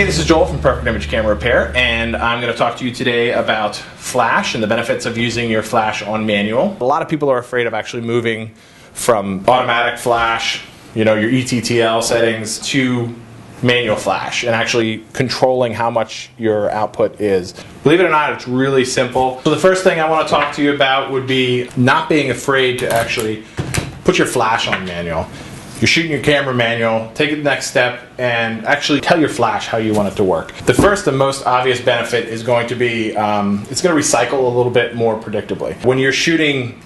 Hey, this is Joel from Perfect Image Camera Repair, and I'm going to talk to you today about flash and the benefits of using your flash on manual. A lot of people are afraid of actually moving from automatic flash, your ETTL settings, to manual flash and actually controlling how much your output is. Believe it or not, it's really simple. So the first thing I want to talk to you about would be not being afraid to actually put your flash on manual. You're shooting your camera manual, take it the next step and actually tell your flash how you want it to work. The first and most obvious benefit is going to be, it's going to recycle a little bit more predictably. When you're shooting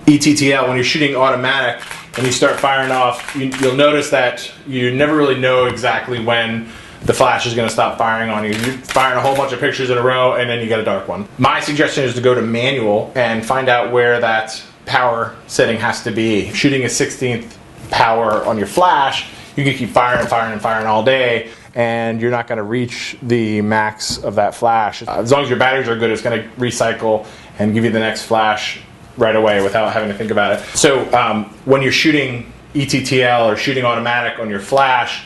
ETTL, when you're shooting automatic, and you start firing off, you'll notice that you never really know exactly when the flash is going to stop firing on you. You're firing a whole bunch of pictures in a row and then you get a dark one. My suggestion is to go to manual and find out where that power setting has to be. Shooting a 16th power on your flash, you can keep firing and firing and firing all day and you're not going to reach the max of that flash. As long as your batteries are good, it's going to recycle and give you the next flash right away without having to think about it. So when you're shooting ETTL or shooting automatic on your flash,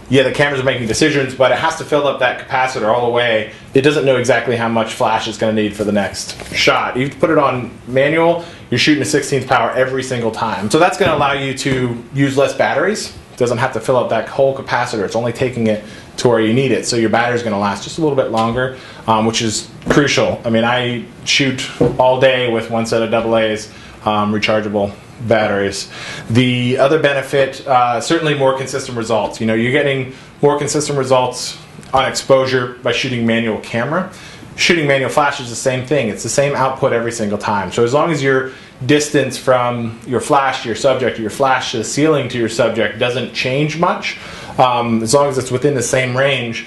yeah, the camera's making decisions, but it has to fill up that capacitor all the way. It doesn't know exactly how much flash it's going to need for the next shot. You put it on manual, you're shooting a 16th power every single time. So that's going to allow you to use less batteries. It doesn't have to fill up that whole capacitor. It's only taking it to where you need it. So your battery's going to last just a little bit longer, which is crucial. I mean, I shoot all day with one set of AA's, rechargeable batteries. The other benefit, certainly more consistent results. You're getting more consistent results on exposure by shooting manual camera. Shooting manual flash is the same thing. It's the same output every single time. So as long as your distance from your flash to your subject, or your flash to the ceiling to your subject doesn't change much, as long as it's within the same range,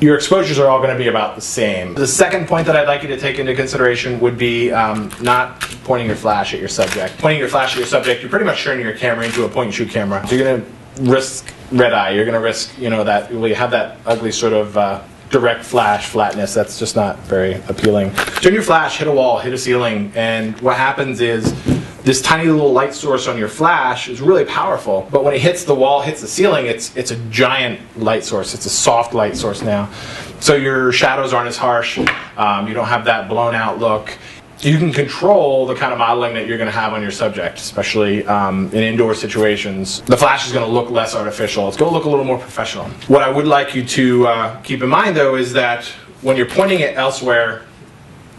your exposures are all going to be about the same. The second point that I'd like you to take into consideration would be not pointing your flash at your subject. Pointing your flash at your subject, you're pretty much turning your camera into a point-and-shoot camera. So you're going to risk red eye. You're going to risk, that you have that ugly sort of direct flash flatness. That's just not very appealing. Turn your flash, hit a wall, hit a ceiling, and what happens is this tiny little light source on your flash is really powerful, but when it hits the wall, hits the ceiling, it's a giant light source. It's a soft light source now. So your shadows aren't as harsh. You don't have that blown out look. You can control the kind of modeling that you're going to have on your subject, especially in indoor situations. The flash is going to look less artificial. It's going to look a little more professional. What I would like you to keep in mind, though, is that when you're pointing it elsewhere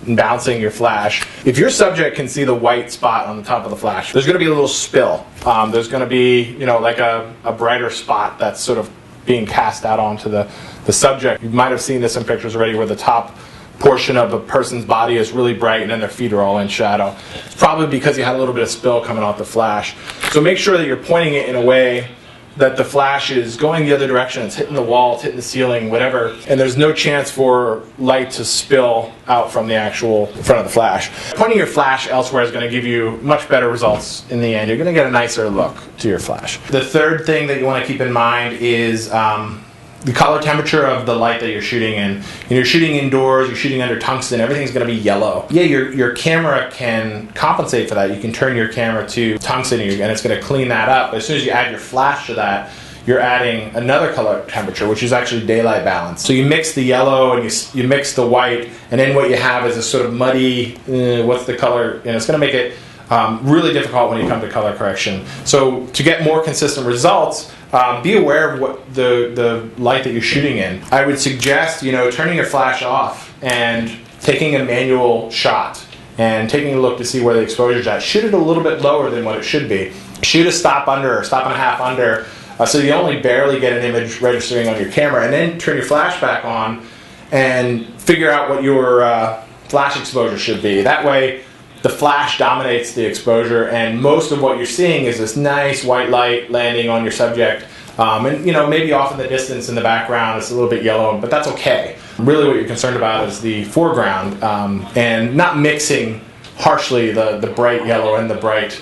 and bouncing your flash, if your subject can see the white spot on the top of the flash, there's going to be a little spill. There's going to be, like a brighter spot that's sort of being cast out onto the subject. You might have seen this in pictures already where the top portion of a person's body is really bright and then their feet are all in shadow. It's probably because you had a little bit of spill coming off the flash. So make sure that you're pointing it in a way that the flash is going the other direction. It's hitting the wall, it's hitting the ceiling, whatever, and there's no chance for light to spill out from the actual front of the flash. Pointing your flash elsewhere is going to give you much better results in the end. You're going to get a nicer look to your flash. The third thing that you want to keep in mind is the color temperature of the light that you're shooting in. You're shooting indoors, you're shooting under tungsten, everything's going to be yellow. Yeah, your camera can compensate for that. You can turn your camera to tungsten and it's going to clean that up. But as soon as you add your flash to that, you're adding another color temperature, which is actually daylight balance. So you mix the yellow and you mix the white, and then what you have is a sort of muddy, what's the color, and it's going to make it really difficult when you come to color correction. So to get more consistent results, be aware of what the light that you're shooting in. I would suggest, turning your flash off and taking a manual shot and taking a look to see where the exposure's at. Shoot it a little bit lower than what it should be. Shoot a stop under or stop and a half under, so you only barely get an image registering on your camera, and then turn your flash back on and figure out what your flash exposure should be. That way, the flash dominates the exposure, and most of what you're seeing is this nice white light landing on your subject. And maybe off in the distance in the background it's a little bit yellow, but that's okay. Really what you're concerned about is the foreground, and not mixing harshly the bright yellow and the bright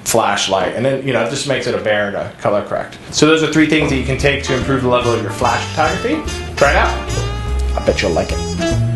flashlight, and then it just makes it a bear to color correct. So those are 3 things that you can take to improve the level of your flash photography. Try it out. I bet you'll like it.